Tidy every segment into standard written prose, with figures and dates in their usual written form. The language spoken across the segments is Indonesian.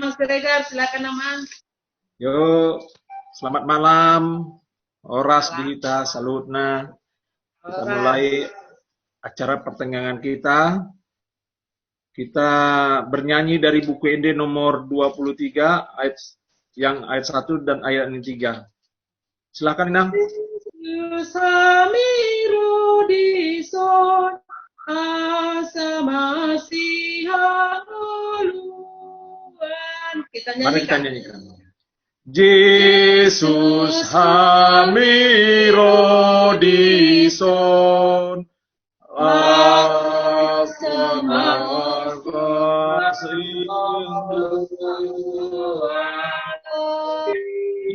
Mas Siregar, silakan Mas. Yuk, selamat malam. Oras Bihita Salutna. Kita mulai acara pertengahan kita. Kita bernyanyi dari buku Ende nomor 23 ayat 1 dan ayat 3. Silakan Inang. Samiro dison asamasihan uluan. Mari kita nyanyikan. Yesus hamiro dison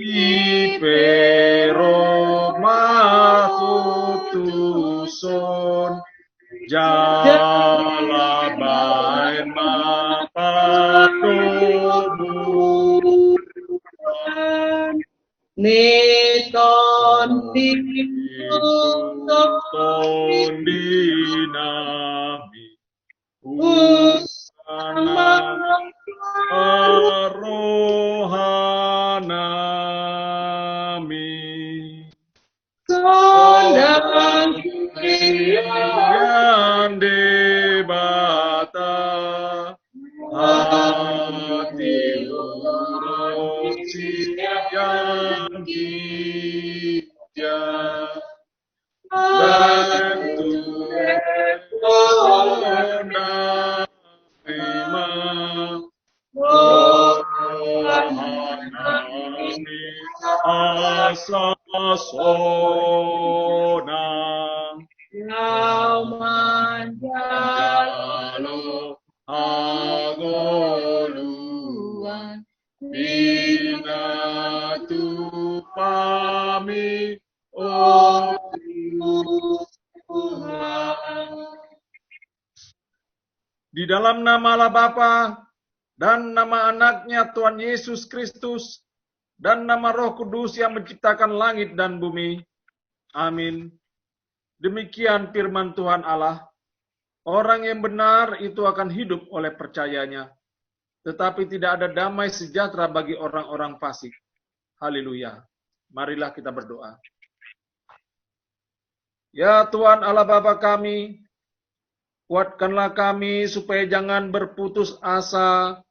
Ipero matutuson jalabain mapadomu Neton dinami rohanami sondang yang debata hati urosi yang gija dan Tuhan terima rohanami asasona manjalo agoluan binatu pami oh Tuhan. Di dalam nama Allah Bapa dan nama anaknya Tuhan Yesus Kristus dan nama Roh Kudus yang menciptakan langit dan bumi. Amin. Demikian firman Tuhan Allah. Orang yang benar itu akan hidup oleh percayanya. Tetapi tidak ada damai sejahtera bagi orang-orang fasik. Haleluya. Marilah kita berdoa. Ya Tuhan Allah Bapa kami, kuatkanlah kami supaya jangan berputus asa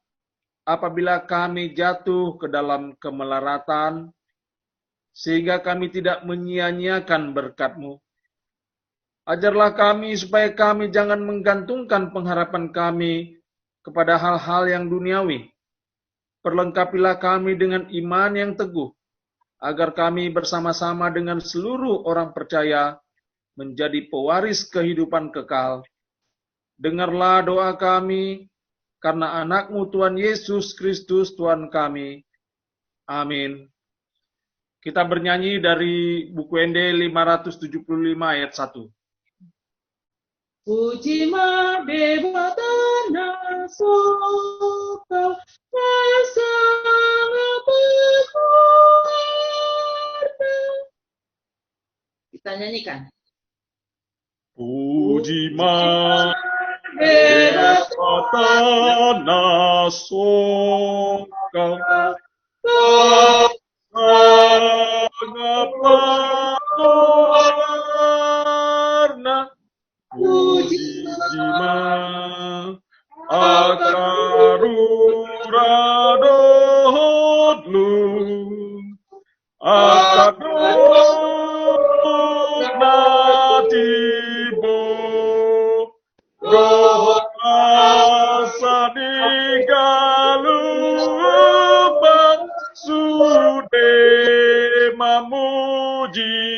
apabila kami jatuh ke dalam kemelaratan, sehingga kami tidak menyia-nyiakan berkat-Mu. Ajarlah kami supaya kami jangan menggantungkan pengharapan kami kepada hal-hal yang duniawi. Perlengkapilah kami dengan iman yang teguh, agar kami bersama-sama dengan seluruh orang percaya menjadi pewaris kehidupan kekal. Dengarlah doa kami, karena anak-Mu Tuhan Yesus Kristus Tuhan kami. Amin. Kita bernyanyi dari buku Ende 575 ayat 1. Puji madebatana sokau masang berkuarna. Kita nyanyikan. Puji madebatana sokau berkuarna. Puji ma akaruradodlu akadonatibo roh asadigalubang sude mamujiho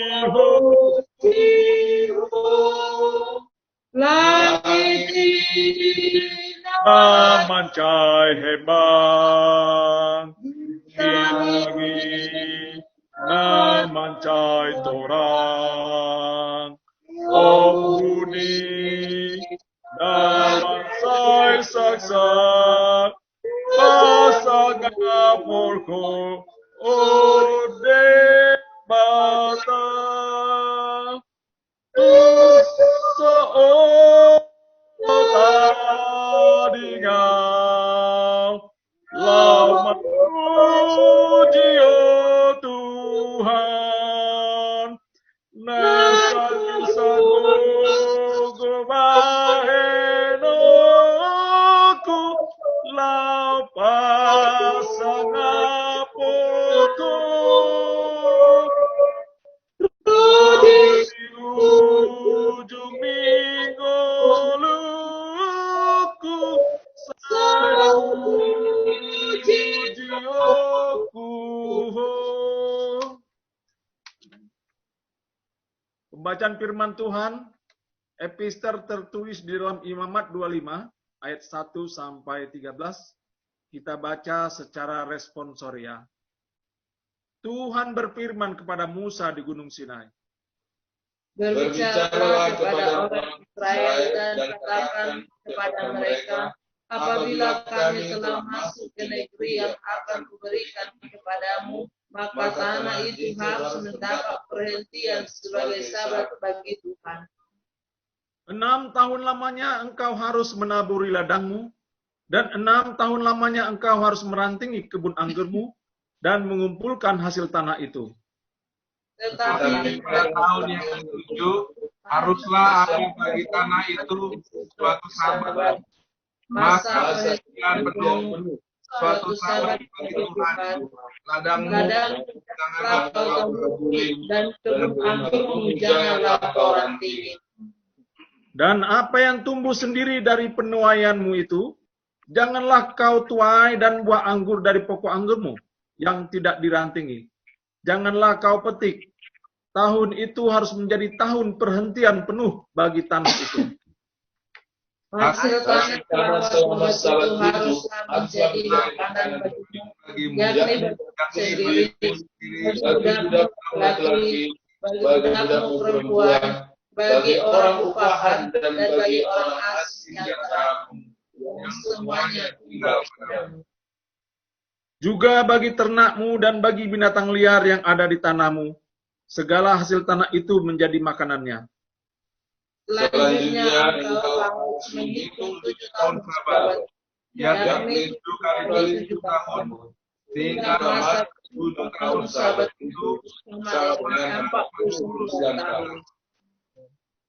Mancai hebang Kinagi Namancai torang Om buni Namansai saksa Pasaga porko Ode bata Tadingau memuji oh Tuhan, nasagu bahenoku lapasang apoku di ujung minggoluku samuji aku. Pembacaan firman Tuhan, epister tertulis di dalam Imamat 25 ayat 1 sampai 13. Kita baca secara responsoria. Tuhan berfirman kepada Musa di Gunung Sinai. Berbicaralah kepada orang Israel dan katakan kepada mereka, apabila kami telah masuk ke negeri yang akan kuberikan kepadamu, maka tanah itu harus mendapat perhentian sebagai sabat bagi Tuhan. 6 tahun lamanya engkau harus menaburi ladangmu, dan 6 tahun lamanya engkau harus merantingi kebun anggurmu, dan mengumpulkan hasil tanah itu. Tetapi pada tahun yang ke-7 haruslah ada bagi tanah itu suatu sabat, masa perhentian penuh, suatu sabat bagi Tuhan. Ladangmu janganlah kau berguling, dan kebun anggurmu janganlah kau rantingi. Dan apa yang tumbuh sendiri dari penuaianmu itu, janganlah kau tuai, dan buah anggur dari pokok anggurmu yang tidak dirantingi, janganlah kau petik. Tahun itu harus menjadi tahun perhentian penuh bagi tanah itu. Hasil tanah selama sabat itu haruslah menjadi makanan bagimu, yakni bagi sendiri, bagi budak laki, bagi budakmu perempuan, bagi orang upahan, dan bagi orang asing yang terapung, yang semuanya tinggal padamu. Juga bagi ternakmu dan bagi binatang liar yang ada di tanahmu, segala hasil tanah itu menjadi makanannya. Selanjutnya engkau harus menghitung 7 tahun sabat, yakni 7 kali 7 tahun, sehingga masa 7 tahun sabat itu sama dengan 49 tahun.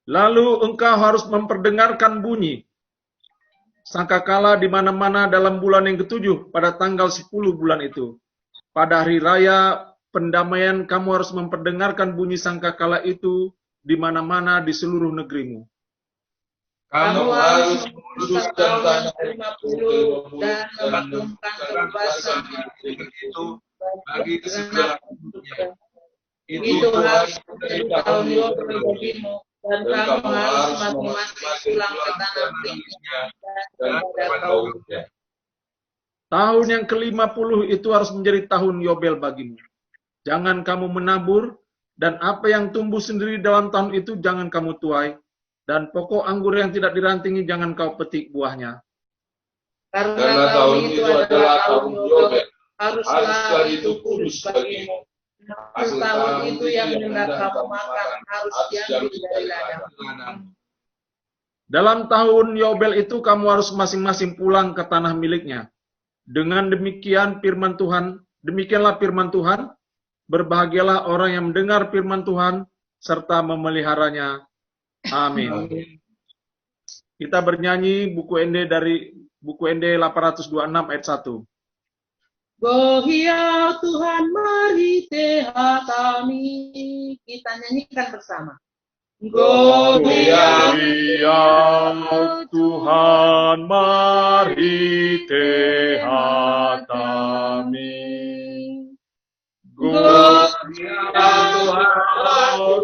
Lalu engkau harus memperdengarkan bunyi sangkakala di mana-mana dalam bulan yang ke-7 pada tanggal 10 bulan itu. Pada hari raya pendamaian kamu harus memperdengarkan bunyi sangkakala itu di mana-mana di seluruh negerimu. Kamu harus menguruskan tahun 50 dan memaklumkan kebebasan itu bagi segala penduduknya. Itu harus menjadi tahun Yobel bagimu, dan kamu harus masing-masing pulang ke tanah miliknya dan kepada kaumnya. Tahun yang ke-50 itu harus menjadi tahun Yobel bagimu. Jangan kamu menabur, dan apa yang tumbuh sendiri dalam tahun itu jangan kamu tuai, dan pokok anggur yang tidak dirantingi jangan kau petik buahnya. Karena tahun itu adalah tahun Yobel, haruslah itu kudus bagimu. Hasil tahun itu yang hendak kamu makan harus diambil dari ladang. Dalam tahun Yobel itu kamu harus masing-masing pulang ke tanah miliknya. Dengan demikianlah firman Tuhan, berbahagialah orang yang mendengar firman Tuhan serta memeliharanya. Amin. Kita bernyanyi buku ND dari buku ND 826 ayat 1. Gohia Tuhan mari teha kami. Kita nyanyikan bersama. Gohia Tuhan mari teha kami. Gohia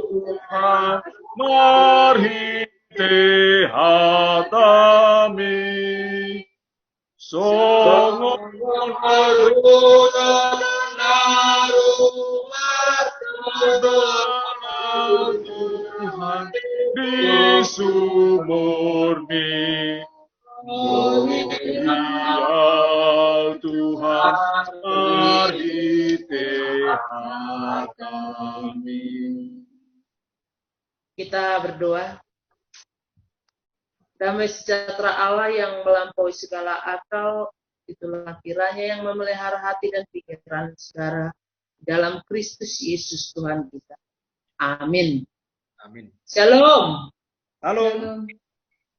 Tuhan mari teha kami. Songon Tuhan di sumurni. Gohia Tuhan mari teha kami. Kita berdoa. Damai sejahtera Allah yang melampaui segala akal itulah kiranya yang memelihara hati dan pikiran saudara dalam Kristus Yesus Tuhan kita. Amin. Amin. Shalom. Halo.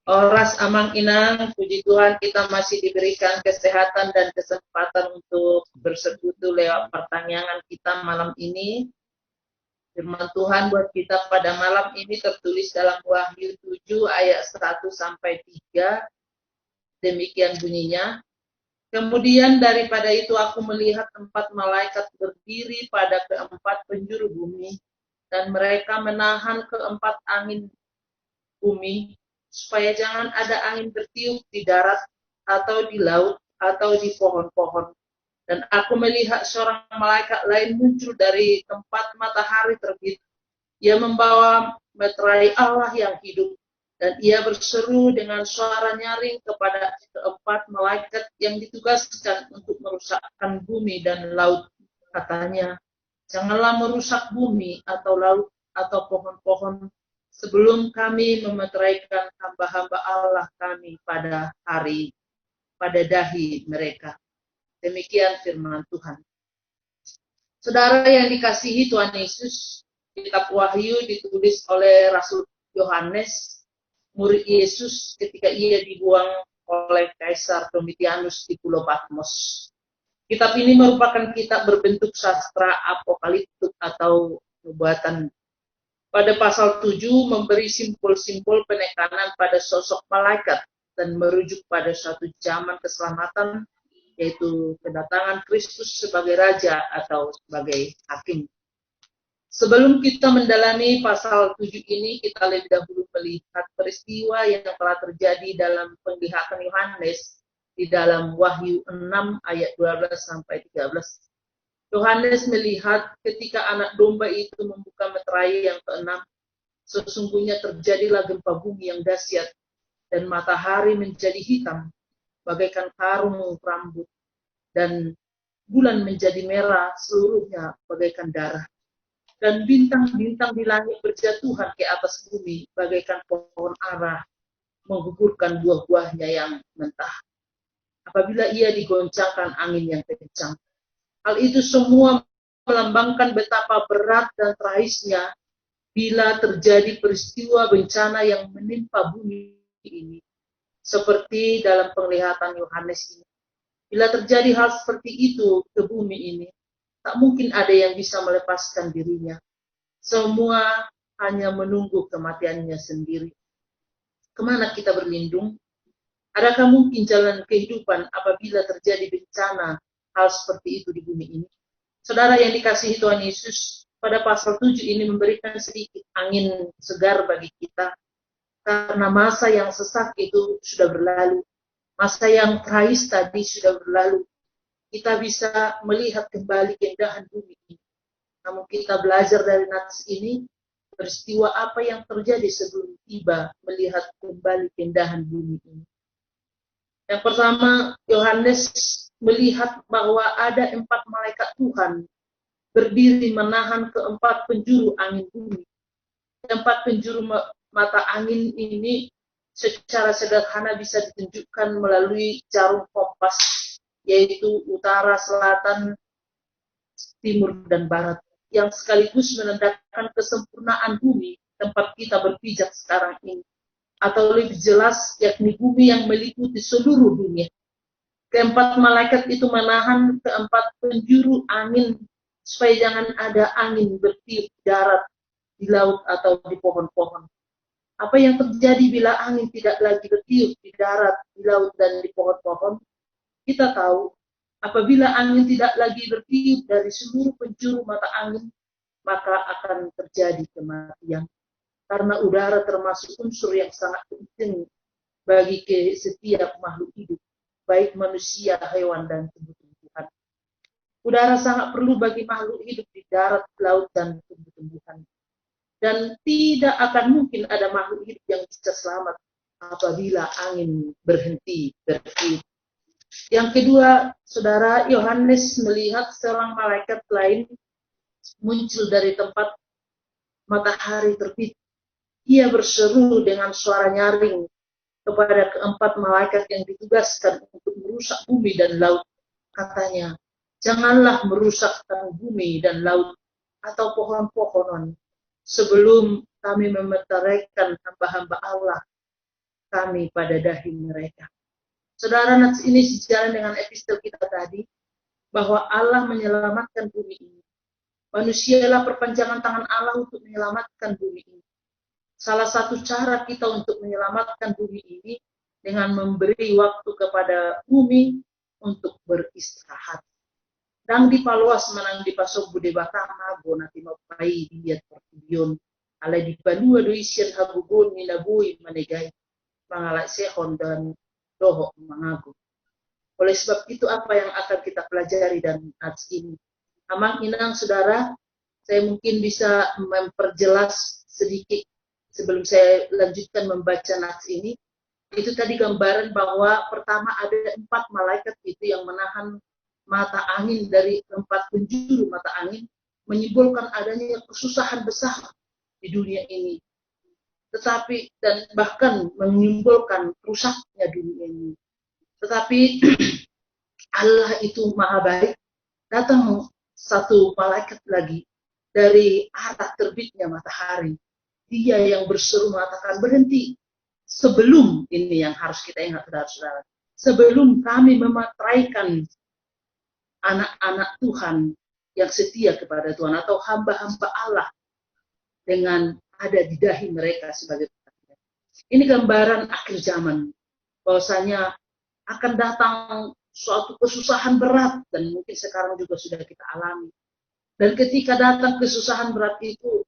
Oras amang inang, puji Tuhan kita masih diberikan kesehatan dan kesempatan untuk bersekutu lewat pertanyaan kita malam ini. Firman Tuhan buat kita pada malam ini tertulis dalam Wahyu 7 ayat 1 sampai 3. Demikian bunyinya. Kemudian daripada itu aku melihat 4 malaikat berdiri pada keempat penjuru bumi, dan mereka menahan keempat angin bumi, supaya jangan ada angin bertiup di darat, atau di laut, atau di pohon-pohon. Dan aku melihat seorang malaikat lain muncul dari tempat matahari terbit. Ia membawa meterai Allah yang hidup, dan ia berseru dengan suara nyaring kepada keempat malaikat yang ditugaskan untuk merusakkan bumi dan laut. Katanya, janganlah merusak bumi atau laut atau pohon-pohon sebelum kami memeteraikan hamba-hamba Allah kami pada dahi mereka. Demikian firman Tuhan. Saudara yang dikasihi Tuhan Yesus, kitab Wahyu ditulis oleh Rasul Yohanes, murid Yesus ketika ia dibuang oleh Kaisar Domitianus di Pulau Patmos. Kitab ini merupakan kitab berbentuk sastra apokaliptik atau nubuatan. Pada pasal 7 memberi simpul-simpul penekanan pada sosok malaikat dan merujuk pada suatu zaman keselamatan, yaitu kedatangan Kristus sebagai Raja atau sebagai Hakim. Sebelum kita mendalami pasal 7 ini, kita lebih dahulu melihat peristiwa yang telah terjadi dalam penglihatan Yohanes di dalam Wahyu 6 ayat 12 sampai 13. Yohanes melihat ketika anak domba itu membuka meterai yang keenam, sesungguhnya terjadilah gempa bumi yang dahsyat, dan matahari menjadi hitam, bagaikan karung rambut, dan bulan menjadi merah seluruhnya bagaikan darah. Dan bintang-bintang di langit berjatuhan ke atas bumi, bagaikan pohon ara menggugurkan buah-buahnya yang mentah, apabila ia digoncangkan angin yang kencang. Hal itu semua melambangkan betapa berat dan tragisnya bila terjadi peristiwa bencana yang menimpa bumi ini, seperti dalam penglihatan Yohanes ini. Bila terjadi hal seperti itu ke bumi ini, tak mungkin ada yang bisa melepaskan dirinya. Semua hanya menunggu kematiannya sendiri. Kemana kita berlindung? Adakah mungkin jalan kehidupan apabila terjadi bencana hal seperti itu di bumi ini? Saudara yang dikasihi Tuhan Yesus, pada pasal 7 ini memberikan sedikit angin segar bagi kita. Karena masa yang sesak itu sudah berlalu. Masa yang tragis tadi sudah berlalu. Kita bisa melihat kembali keindahan bumi ini. Namun kita belajar dari nats ini, peristiwa apa yang terjadi sebelum tiba melihat kembali keindahan bumi ini. Yang pertama, Yohanes melihat bahwa ada 4 malaikat Tuhan berdiri menahan keempat penjuru angin bumi. 4 penjuru mata angin ini secara sederhana bisa ditunjukkan melalui jarum kompas, yaitu utara, selatan, timur, dan barat, yang sekaligus menandakan kesempurnaan bumi tempat kita berpijak sekarang ini. Atau lebih jelas, yakni bumi yang meliputi seluruh dunia. Keempat malaikat itu menahan keempat penjuru angin, supaya jangan ada angin bertiup di darat, di laut, atau di pohon-pohon. Apa yang terjadi bila angin tidak lagi bertiup di darat, di laut, dan di pohon-pohon? Kita tahu, apabila angin tidak lagi bertiup dari seluruh penjuru mata angin, maka akan terjadi kematian. Karena udara termasuk unsur yang sangat penting bagi setiap makhluk hidup, baik manusia, hewan, dan tumbuh-tumbuhan. Udara sangat perlu bagi makhluk hidup di darat, laut, dan tumbuh-tumbuhan. Dan tidak akan mungkin ada makhluk hidup yang bisa selamat apabila angin berhenti bertiup. Yang kedua, saudara, Yohanes melihat seorang malaikat lain muncul dari tempat matahari terbit. Ia berseru dengan suara nyaring kepada keempat malaikat yang ditugaskan untuk merusak bumi dan laut. Katanya, janganlah merusakkan bumi dan laut atau pohon-pohonan sebelum kami memeteraikan hamba-hamba Allah kami pada dahi mereka. Saudara, nats ini sejalan dengan epistel kita tadi, bahwa Allah menyelamatkan bumi ini. Manusialah perpanjangan tangan Allah untuk menyelamatkan bumi ini. Salah satu cara kita untuk menyelamatkan bumi ini dengan memberi waktu kepada bumi untuk beristirahat. Dang di paluas menang di pasok bude bakama bona ti mapai diat pertubion ala di panua do isian hagugon ni nabui manegai mangalai sehon dan doho mangago. Oleh sebab itu apa yang akan kita pelajari dan nats ini? Amang inang saudara, saya mungkin bisa memperjelas sedikit sebelum saya lanjutkan membaca nats ini. Itu tadi gambaran bahwa pertama ada 4 malaikat itu yang menahan mata angin dari 4 penjuru mata angin, menyimbolkan adanya kesusahan besar di dunia ini. Tetapi dan bahkan menyimbolkan rusaknya dunia ini. Tetapi Allah itu maha baik. Datang satu malaikat lagi dari arah terbitnya matahari. Dia yang berseru mengatakan, berhenti. Sebelum, ini yang harus kita ingat, saudara-saudara. Sebelum kami memateraikan anak-anak Tuhan yang setia kepada Tuhan, atau hamba-hamba Allah dengan ada di dahi mereka sebagai petanda. Ini gambaran akhir zaman. Bahwasanya akan datang suatu kesusahan berat, dan mungkin sekarang juga sudah kita alami. Dan ketika datang kesusahan berat itu,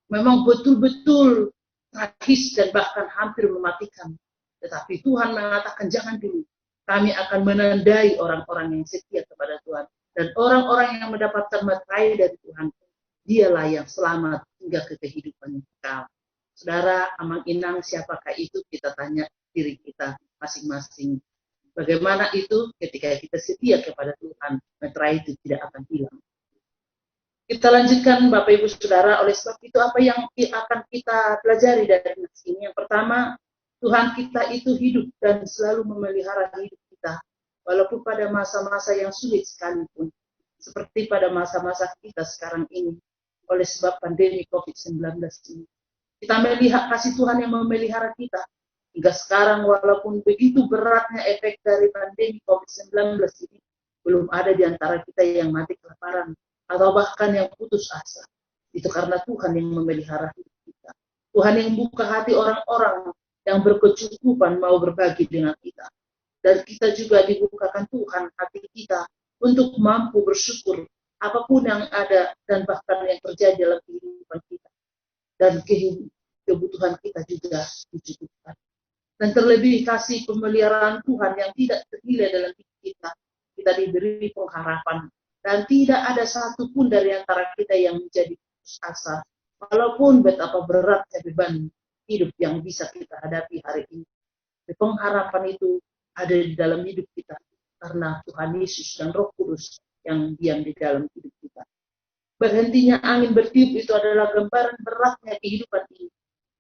memang betul-betul tragis dan bahkan hampir mematikan. Tetapi Tuhan mengatakan, jangan dulu. Kami akan menandai orang-orang yang setia kepada Tuhan. Dan orang-orang yang mendapatkan materai dari Tuhan, dialah yang selamat hingga ke kehidupan yang kekal. Saudara, amang inang, siapakah itu? Kita tanya diri kita masing-masing. Bagaimana itu ketika kita setia kepada Tuhan, materai itu tidak akan hilang. Kita lanjutkan Bapak Ibu Saudara, oleh sebab itu apa yang akan kita pelajari dari nats ini? Yang pertama, Tuhan kita itu hidup dan selalu memelihara hidup kita, walaupun pada masa-masa yang sulit sekalipun, seperti pada masa-masa kita sekarang ini, oleh sebab pandemi COVID-19 ini. Kita melihat kasih Tuhan yang memelihara kita, hingga sekarang walaupun begitu beratnya efek dari pandemi COVID-19 ini, belum ada di antara kita yang mati kelaparan, atau bahkan yang putus asa. Itu karena Tuhan yang memelihara hidup kita. Tuhan yang buka hati orang-orang yang berkecukupan mau berbagi dengan kita. Dan kita juga dibukakan Tuhan hati kita untuk mampu bersyukur apapun yang ada dan bahkan yang terjadi dalam kehidupan kita. Dan kebutuhan kita juga dicukupkan. Dan terlebih kasih pemeliharaan Tuhan yang tidak ternilai dalam hidup kita. Kita diberi pengharapan. Dan tidak ada satupun dari antara kita yang menjadi putus asa. Walaupun betapa beratnya beban hidup yang bisa kita hadapi hari ini. Pengharapan itu ada di dalam hidup kita. Karena Tuhan Yesus dan Roh Kudus yang diam di dalam hidup kita. Berhentinya angin bertiup itu adalah gambaran beratnya kehidupan ini.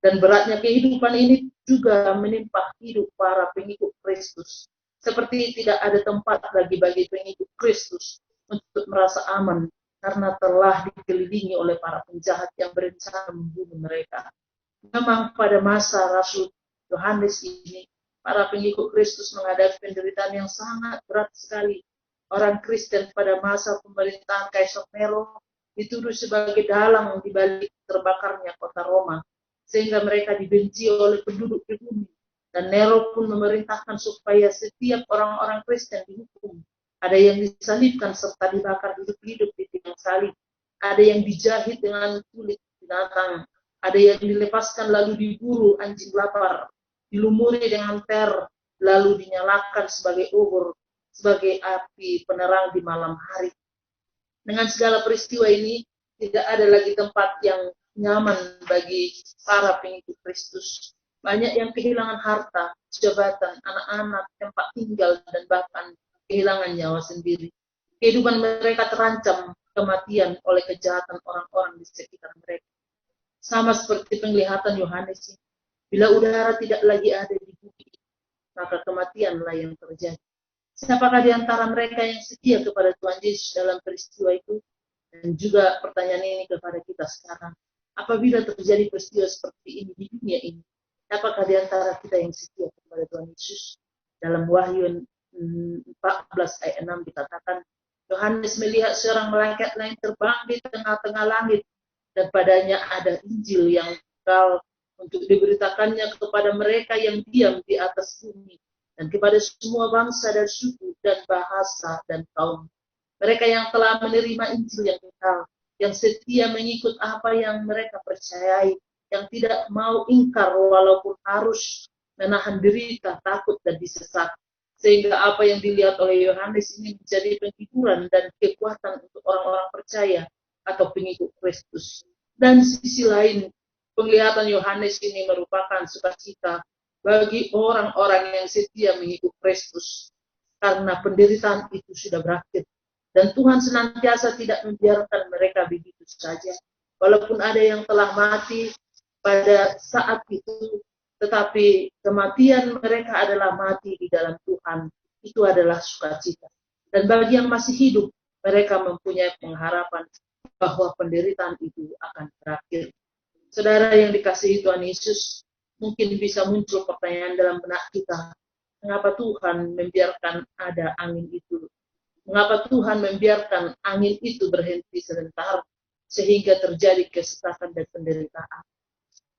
Dan beratnya kehidupan ini juga menimpa hidup para pengikut Kristus. Seperti tidak ada tempat bagi pengikut Kristus untuk merasa aman karena telah dikelilingi oleh para penjahat yang berencana membunuh mereka. Memang pada masa Rasul Yohanes ini, para pengikut Kristus menghadapi penderitaan yang sangat berat sekali. Orang Kristen pada masa pemerintahan Kaisar Nero dituduh sebagai dalang di balik terbakarnya kota Roma, sehingga mereka dibenci oleh penduduk di bumi. Dan Nero pun memerintahkan supaya setiap orang-orang Kristen dihukum. Ada yang disalibkan serta dibakar hidup-hidup di tiang salib. Ada yang dijahit dengan kulit binatang. Ada yang dilepaskan lalu diburu anjing lapar. Dilumuri dengan ter, lalu dinyalakan sebagai obor, sebagai api penerang di malam hari. Dengan segala peristiwa ini, tidak ada lagi tempat yang nyaman bagi para pengikut Kristus. Banyak yang kehilangan harta, jabatan, anak-anak, tempat tinggal, dan bahkan kehilangan nyawa sendiri. Kehidupan mereka terancam kematian oleh kejahatan orang-orang di sekitar mereka. Sama seperti penglihatan Yohanes ini. Bila udara tidak lagi ada di bumi, maka kematianlah yang terjadi. Siapakah di antara mereka yang setia kepada Tuhan Yesus dalam peristiwa itu? Dan juga pertanyaan ini kepada kita sekarang. Apabila terjadi peristiwa seperti ini di dunia ini, apakah di antara kita yang setia kepada Tuhan Yesus? Dalam Wahyu 14 ayat 6 dikatakan, Yohanes melihat seorang malaikat lain terbang di tengah-tengah langit, dan padanya ada Injil yang kekal untuk diberitakannya kepada mereka yang diam di atas bumi, dan kepada semua bangsa dan suku dan bahasa dan kaum. Mereka yang telah menerima Injil yang kekal, yang setia mengikut apa yang mereka percayai, yang tidak mau ingkar walaupun harus menahan derita, takut, dan disesat. Sehingga apa yang dilihat oleh Yohanes ini menjadi penghiburan dan kekuatan untuk orang-orang percaya atau pengikut Kristus. Dan sisi lain, penglihatan Yohanes ini merupakan sukacita bagi orang-orang yang setia mengikut Kristus, karena penderitaan itu sudah berakhir. Dan Tuhan senantiasa tidak membiarkan mereka begitu saja. Walaupun ada yang telah mati pada saat itu, tetapi kematian mereka adalah mati di dalam Tuhan. Itu adalah sukacita. Dan bagi yang masih hidup, mereka mempunyai pengharapan bahwa penderitaan itu akan berakhir. Saudara yang dikasihi Tuhan Yesus, mungkin bisa muncul pertanyaan dalam benak kita. Mengapa Tuhan membiarkan ada angin itu? Mengapa Tuhan membiarkan angin itu berhenti sebentar sehingga terjadi kesesatan dan penderitaan?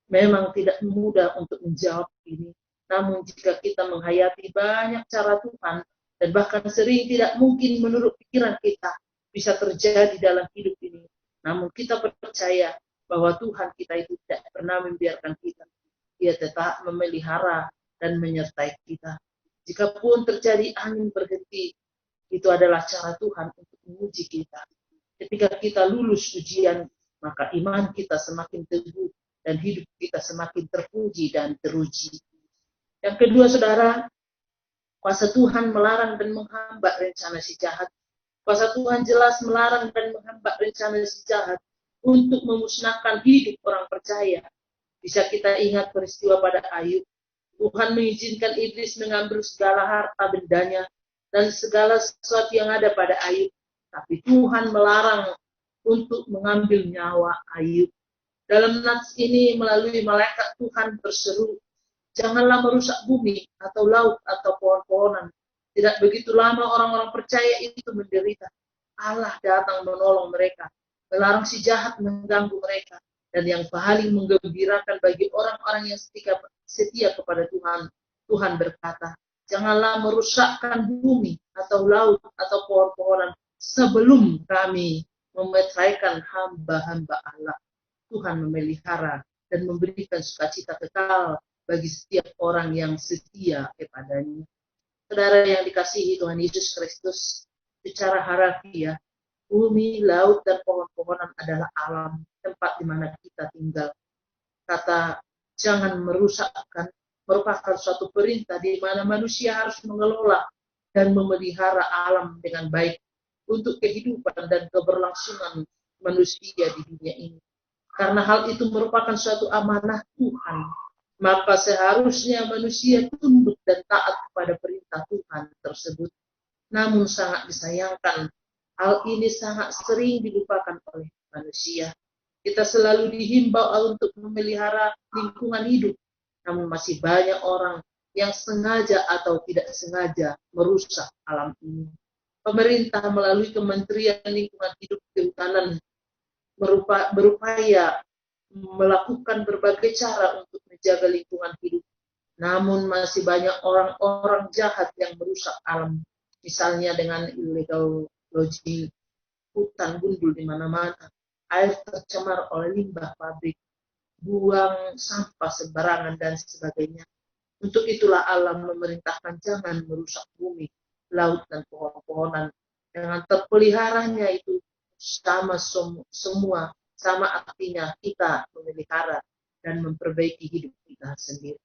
Memang tidak mudah untuk menjawab ini. Namun jika kita menghayati banyak cara Tuhan dan bahkan sering tidak mungkin menurut pikiran kita bisa terjadi dalam hidup ini. Namun kita percaya bahwa Tuhan kita itu tidak pernah membiarkan kita. Dia tetap memelihara dan menyertai kita. Jikapun terjadi angin berhenti, itu adalah cara Tuhan untuk menguji kita. Ketika kita lulus ujian, maka iman kita semakin teguh dan hidup kita semakin terpuji dan teruji. Yang kedua, saudara, kuasa Tuhan melarang dan menghambat rencana si jahat. Kuasa Tuhan jelas melarang dan menghambat rencana si jahat untuk memusnahkan hidup orang percaya. Bisa kita ingat peristiwa pada Ayub. Tuhan mengizinkan iblis mengambil segala harta bendanya dan segala sesuatu yang ada pada Ayub. Tapi Tuhan melarang untuk mengambil nyawa Ayub. Dalam nats ini melalui malaikat Tuhan berseru, janganlah merusak bumi atau laut atau pohon-pohonan. Tidak begitu lama orang-orang percaya itu menderita. Allah datang menolong mereka, melarang si jahat mengganggu mereka. Dan yang paling menggembirakan bagi orang-orang yang setia kepada Tuhan, Tuhan berkata, janganlah merusakkan bumi atau laut atau pohon-pohonan sebelum kami memetraikan hamba-hamba Allah. Tuhan memelihara dan memberikan sukacita kekal bagi setiap orang yang setia kepadanya. Saudara yang dikasihi Tuhan Yesus Kristus, secara harafiah, bumi, laut, dan pohon-pohonan adalah alam, tempat di mana kita tinggal. Kata jangan merusakkan merupakan suatu perintah di mana manusia harus mengelola dan memelihara alam dengan baik untuk kehidupan dan keberlangsungan manusia di dunia ini. Karena hal itu merupakan suatu amanah Tuhan, maka seharusnya manusia tunduk dan taat kepada perintah Tuhan tersebut. Namun sangat disayangkan, hal ini sangat sering dilupakan oleh manusia. Kita selalu dihimbau untuk memelihara lingkungan hidup, namun masih banyak orang yang sengaja atau tidak sengaja merusak alam ini. Pemerintah melalui Kementerian Lingkungan Hidup Kehutanan berupaya melakukan berbagai cara untuk menjaga lingkungan hidup. Namun masih banyak orang-orang jahat yang merusak alam. Misalnya dengan illegal logging, hutan gundul di mana-mana, air tercemar oleh limbah pabrik, buang sampah sembarangan, dan sebagainya. Untuk itulah Allah memerintahkan jangan merusak bumi, laut, dan pohon-pohonan. Dengan terpeliharanya itu semua sama artinya kita memelihara dan memperbaiki hidup kita sendiri.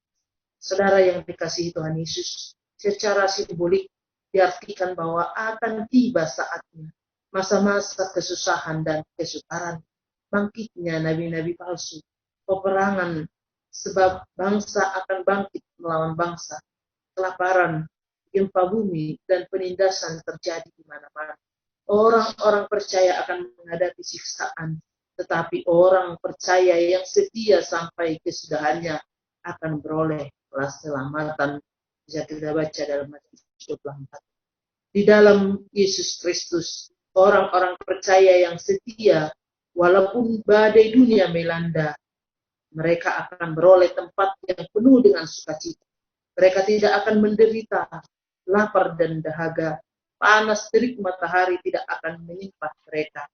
Saudara yang dikasihi Tuhan Yesus, secara simbolik diartikan bahwa akan tiba saatnya masa-masa kesusahan dan kesukaran, bangkitnya nabi-nabi palsu, peperangan sebab bangsa akan bangkit melawan bangsa, kelaparan, gempa bumi, dan penindasan terjadi di mana-mana. Orang-orang percaya akan menghadapi siksaan, tetapi orang percaya yang setia sampai kesudahannya akan beroleh keselamatan. Bisa kita baca dalam Matius 24. Di dalam Yesus Kristus, orang-orang percaya yang setia, walaupun badai dunia melanda, mereka akan beroleh tempat yang penuh dengan sukacita. Mereka tidak akan menderita lapar dan dahaga. Panas terik matahari tidak akan menimpa mereka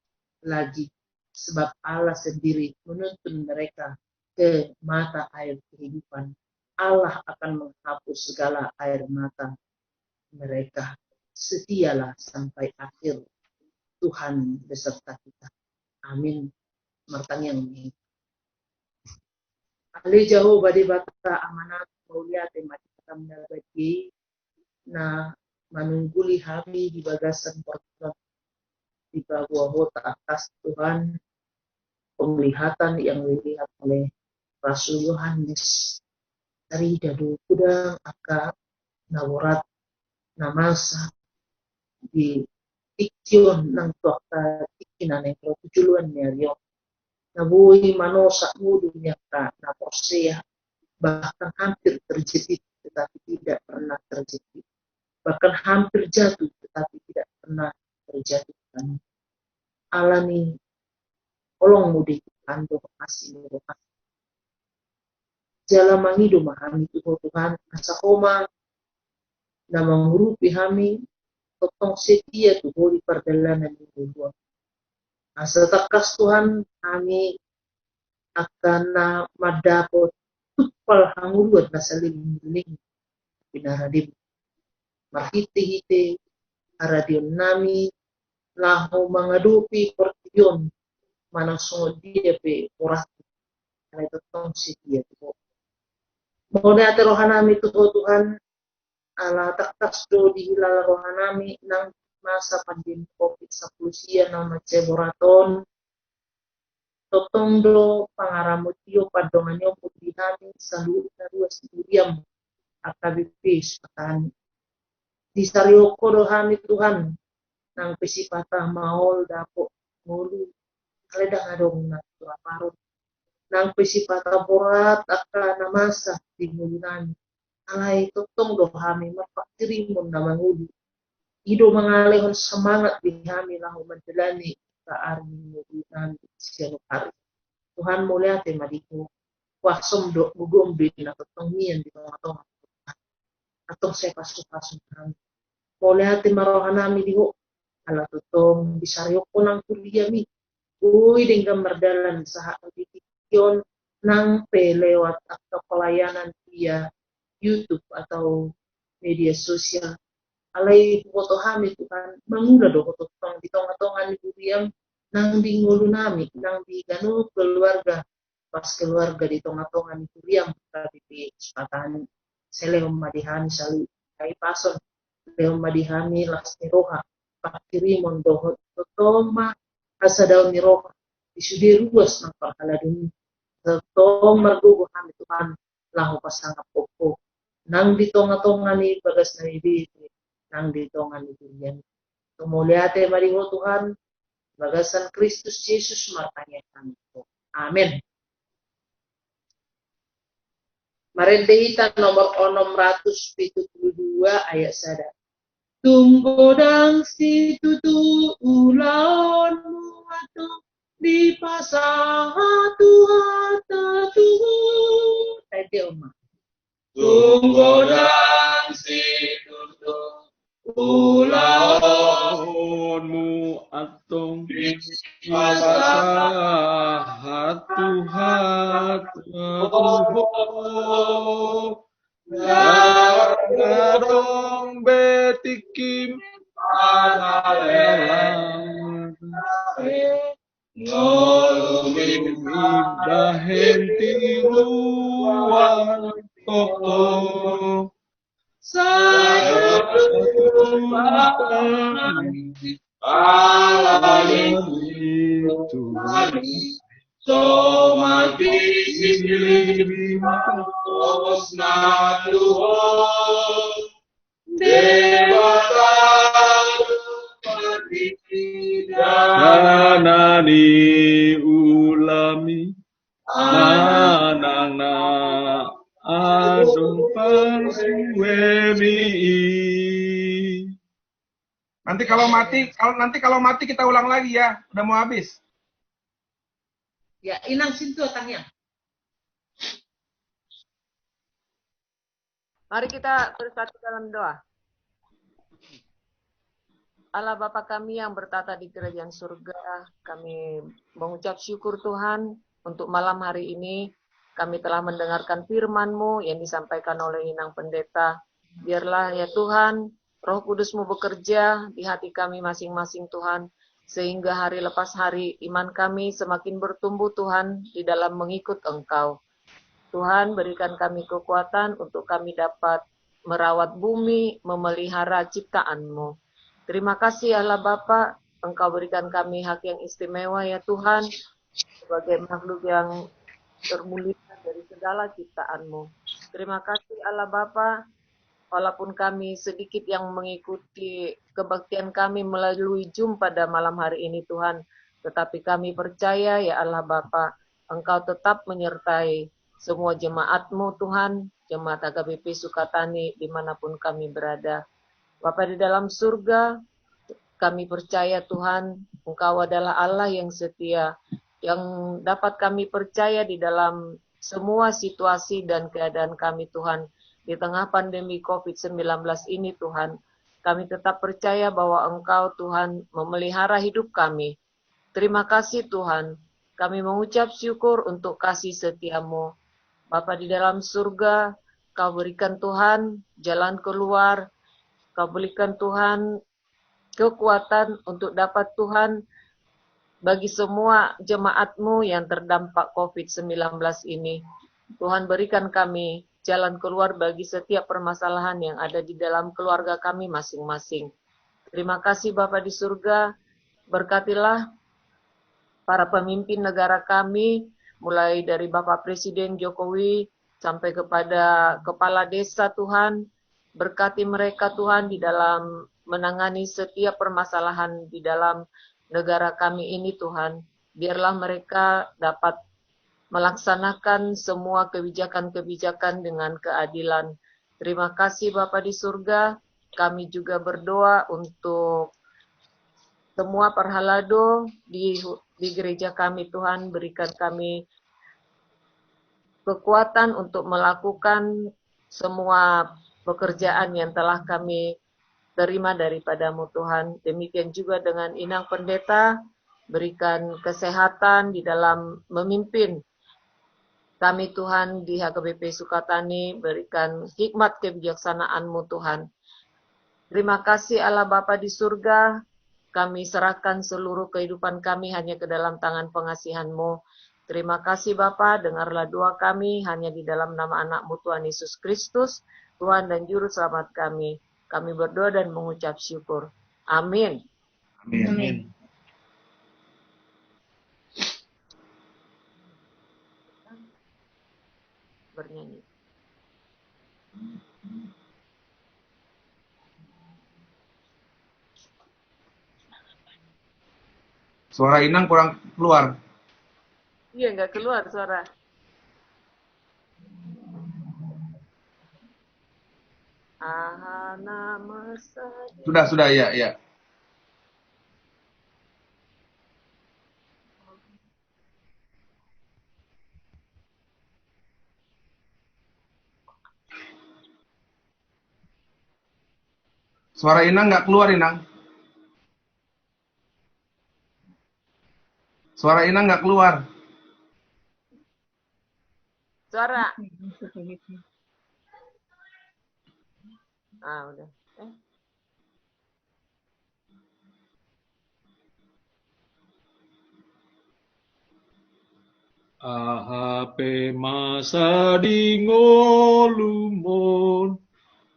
lagi, sebab Allah sendiri menuntun mereka ke mata air kehidupan. Allah akan menghapus segala air mata mereka. Setialah sampai akhir. Tuhan beserta kita. Amin. Martang yang ini. Ale jauh badi bata amanat mulia tema kita menabagi na manungguli kami di bagasan portal di bawah atas Tuhan, penglihatan yang dilihat oleh Rasul Yohanes dari dadu kudang aka nawarat namasa di ikyon ng tuakta ikinan ng tujuluan niya nabuhi manosa mudunya ka na posea bahkan hampir terjepit tetapi tidak pernah terjepit, bahkan hampir jatuh tetapi tidak pernah terjatuhkan. Alani olong mudi kando kasih jala mangido mahami Tuhan asa koma na manghurupi hami totong setia tuho di perjalanan ini. Asa takas Tuhan kami akan na madapot tupal hanguluan na saling-ling pinaradim. Mahiti-hiti aradion nami laho mangadupi portion manang sungod dia pe orati. Kaya totong setia tuho. Muna ate rohanami tuho Tuhan ala taktas do dihilal rohanami ng masa pandemi COVID-19 ng magseboraton totong do pangaramutio padonganyo putihani sa luit na ruas Miriam at kabipis patan di sarioko rohani Tuhan ng pesipata maol dapo ngulu kaleda ngadong na tulaparot ng pesipata borat at namasa di ngulunan alay totong do kami mapaktirimon na manguli. Ido mangalihon semangat di kami lahu menjalani kearmi ngulunan siya hari. Tuhan mulia te madiku wasom do gugombe na totong miyan di tong atong saya pasuk-pasuk kami. Mulia te marohanami diho ala totong bisaryo ko ng kuliah mi. Uy dengan merdalan saha yon nang pelewat atau pelayanan via YouTube atau media sosial. Alay foto kami Tuhan mangula do totong di tong-tongan Miriam nang di ngulu nami nang di ganu keluarga pas keluarga di tong-tongan Miriam tapi di sepatan selehom madihani sali kai pason selehom madihani las niroha pakirimon dohot totoma asa daun niroha isudi ruas ng pahala dunia totong margugo kami Tuhan lahu pasangap popo nang di tong-tongan ni bagas na ibig nang di tongan ni Durian. Tumuliate mariho Tuhan, bagasan Kristus Yesus martanya kami. Amin. Marendehita nomor 672 ayat sada. Tunggodang si tutu ulaonmu atau di pasaha Tuhan Tuhan. Tadi Oma. Tunggodang si tutu ulaonmu atong pasahat Tuhan Gadong betikim alalang ngolumim ibahenti luang toko saya Tuhan Danani ulami manana adung persuemi. Nanti kalau mati kita ulang lagi ya. Udah mau habis. Ya, inang sintu tangnya. Mari kita bersatu dalam doa. Allah Bapa kami yang bertata di kerajaan surga, kami mengucap syukur Tuhan untuk malam hari ini. Kami telah mendengarkan firman-Mu yang disampaikan oleh Inang Pendeta. Biarlah ya Tuhan, Roh Kudus-Mu bekerja di hati kami masing-masing Tuhan, sehingga hari lepas hari iman kami semakin bertumbuh Tuhan di dalam mengikut Engkau. Tuhan berikan kami kekuatan untuk kami dapat merawat bumi, memelihara ciptaan-Mu. Terima kasih Allah Bapa, Engkau berikan kami hak yang istimewa ya Tuhan, sebagai makhluk yang termulia dari segala ciptaan-Mu. Terima kasih Allah Bapa, walaupun kami sedikit yang mengikuti kebaktian kami melalui Zoom pada malam hari ini Tuhan, tetapi kami percaya ya Allah Bapa, Engkau tetap menyertai semua jemaat-Mu Tuhan, jemaat HKBP Sukatani dimanapun kami berada. Bapa di dalam surga, kami percaya Tuhan, Engkau adalah Allah yang setia, yang dapat kami percaya di dalam semua situasi dan keadaan kami Tuhan. Di tengah pandemi COVID-19 ini Tuhan, kami tetap percaya bahwa Engkau Tuhan memelihara hidup kami. Terima kasih Tuhan, kami mengucap syukur untuk kasih setia-Mu. Bapa di dalam surga, Kau berikan Tuhan jalan keluar, Kau berikan Tuhan kekuatan untuk dapat Tuhan bagi semua jemaat-Mu yang terdampak COVID-19 ini. Tuhan berikan kami jalan keluar bagi setiap permasalahan yang ada di dalam keluarga kami masing-masing. Terima kasih Bapa di surga, berkatilah para pemimpin negara kami, mulai dari Bapak Presiden Jokowi sampai kepada kepala desa Tuhan, berkati mereka Tuhan di dalam menangani setiap permasalahan di dalam negara kami ini Tuhan. Biarlah mereka dapat melaksanakan semua kebijakan-kebijakan dengan keadilan. Terima kasih Bapa di surga. Kami juga berdoa untuk semua perhalado di gereja kami Tuhan. Berikan kami kekuatan untuk melakukan semua pekerjaan yang telah kami terima daripada-Mu Tuhan. Demikian juga dengan Inang Pendeta, berikan kesehatan di dalam memimpin kami Tuhan di HKBP Sukatani, berikan hikmat kebijaksanaan-Mu Tuhan. Terima kasih Allah Bapa di surga, kami serahkan seluruh kehidupan kami hanya ke dalam tangan pengasihan-Mu. Terima kasih Bapa, dengarlah doa kami hanya di dalam nama anak-Mu Tuhan Yesus Kristus, Tuhan dan Juru Selamat kami. Kami berdoa dan mengucap syukur. Amin. Amin. Bernyanyi. Suara Inang kurang keluar. Iya, nggak keluar suara. Ahana masa. Sudah ya. Suara Inang nggak keluar Inang. Suara Inang nggak keluar. Suara. Udah. Ahape masa di ngolumon,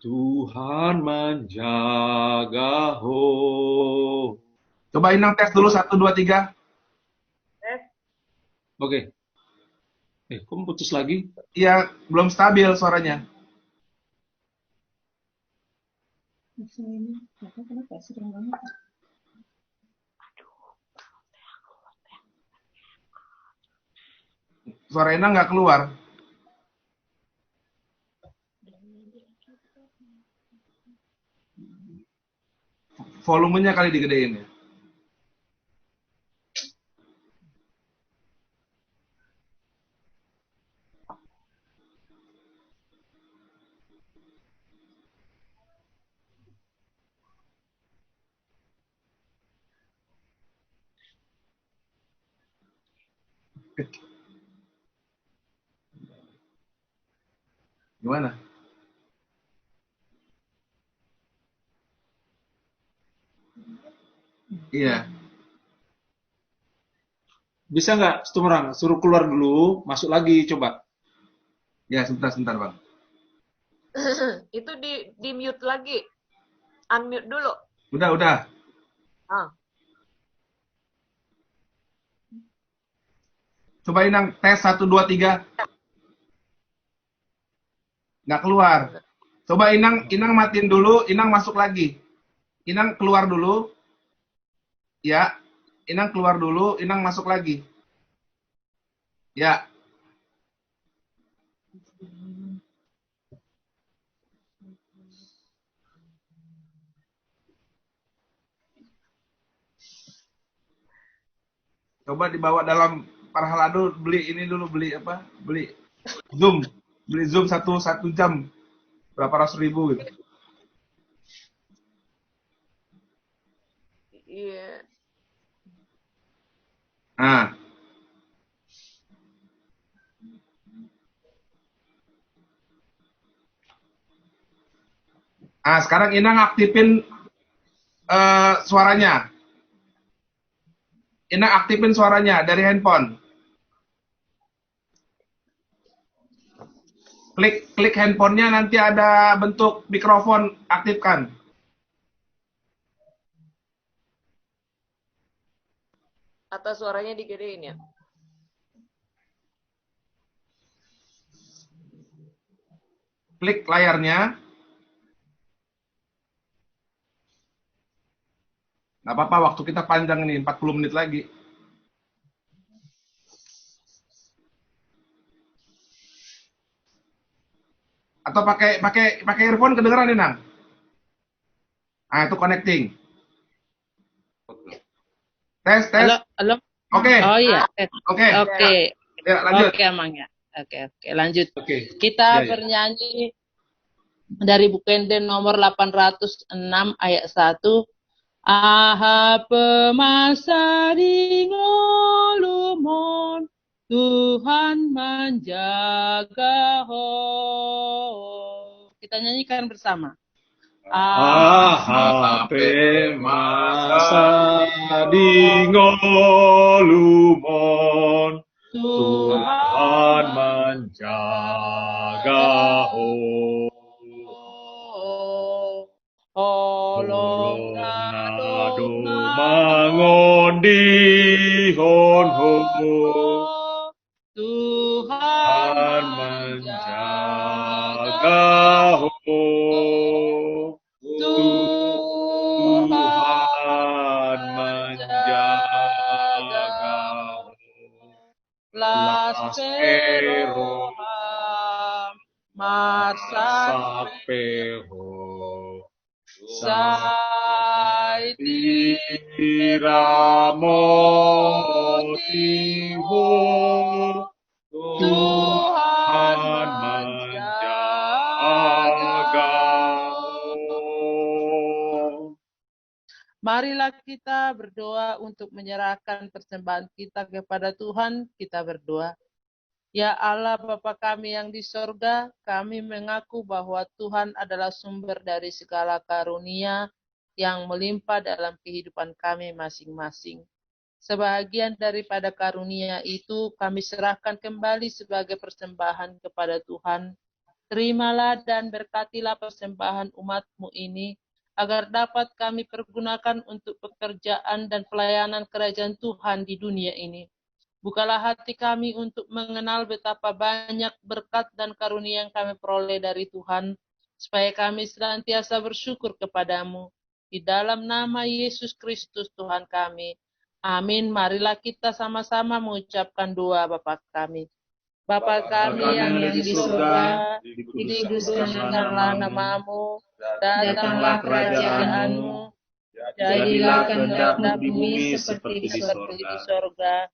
Tuhan menjaga ho. Coba Inang tes dulu 1, 2, 3. Oke. Kok putus lagi? Iya, belum stabil suaranya. Suara Ina nggak keluar. Volumenya kali digedein ya. Gimana? Iya. Bisa nggak, Stumerang? Suruh keluar dulu, masuk lagi, coba. Ya, sebentar Bang. Itu di mute lagi. Unmute dulu. Udah. Ah. Coba Inang tes 1 2 3. Nggak keluar. Coba Inang matiin dulu, Inang masuk lagi. Inang keluar dulu. Ya. Inang keluar dulu, Inang masuk lagi. Ya. Coba dibawa dalam Parhalado, beli ini dulu, beli apa? Beli Zoom. Beli Zoom 1 jam. Berapa ratus ribu gitu. Iya. Nah. Sekarang Inang aktifin suaranya. Inang aktifin suaranya dari handphone. Klik handphonenya, nanti ada bentuk mikrofon, aktifkan. Atau suaranya digedein ya? Klik layarnya. Nggak apa-apa, waktu kita panjang nih, 40 menit lagi. Atau pakai earphone kedengeran nih, Nang? Itu connecting. Tes. Halo. Oke. Oh iya. Oke. Ya, lanjut. Oke, Amang ya. Oke, lanjut. Oke. Kita Ya. bernyanyi dari buku Enden nomor 806 ayat 1. Aha pemasa di ngolumon, Tuhan menjaga ho. Kita nyanyikan bersama. Ahape masa di ngolumon, Tuhan menjaga ho. Holong nado mangon di hon ho. Tuhan menjaga ho. Tuhan menjaga ho. Laspero Masapeho Saiti Ramotiho Tuhan menjaga. Marilah kita berdoa untuk menyerahkan persembahan kita kepada Tuhan. Kita berdoa. Ya Allah Bapa kami yang di sorga, kami mengaku bahwa Tuhan adalah sumber dari segala karunia yang melimpah dalam kehidupan kami masing-masing. Sebahagian daripada karunia itu kami serahkan kembali sebagai persembahan kepada Tuhan. Terimalah dan berkatilah persembahan umat-Mu ini, agar dapat kami pergunakan untuk pekerjaan dan pelayanan kerajaan Tuhan di dunia ini. Bukalah hati kami untuk mengenal betapa banyak berkat dan karunia yang kami peroleh dari Tuhan, supaya kami senantiasa bersyukur kepadamu. Di dalam nama Yesus Kristus Tuhan kami. Amin. Marilah kita sama-sama mengucapkan doa Bapa kami. Bapa kami yang di surga, dikuduskanlah namamu, datanglah kerajaanmu, jadilah kehendakmu di bumi seperti di sorga.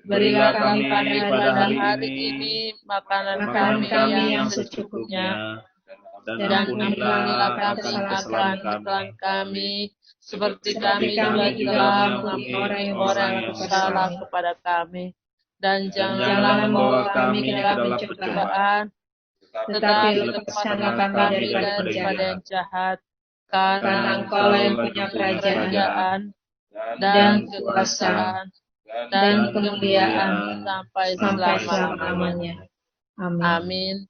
Berilah kami pada hari ini makanan kami yang secukupnya, dan ampunilah kesalahan kami, seperti kami juga mengampuni orang yang salah kepada kami. Dan janganlah membawa kami ke dalam pencobaan, tetapi lepaskanlah kami daripada yang jahat, karena Engkau yang punya kerajaan dan kekuasaan dan kemuliaan sampai selama-lamanya. Amin.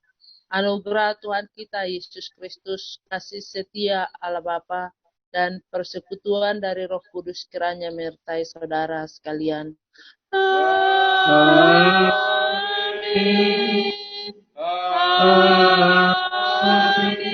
Anugerah Tuhan kita Yesus Kristus, kasih setia Allah Bapa, dan persekutuan dari Roh Kudus kiranya menyertai saudara sekalian. Amin. Amin. Amin.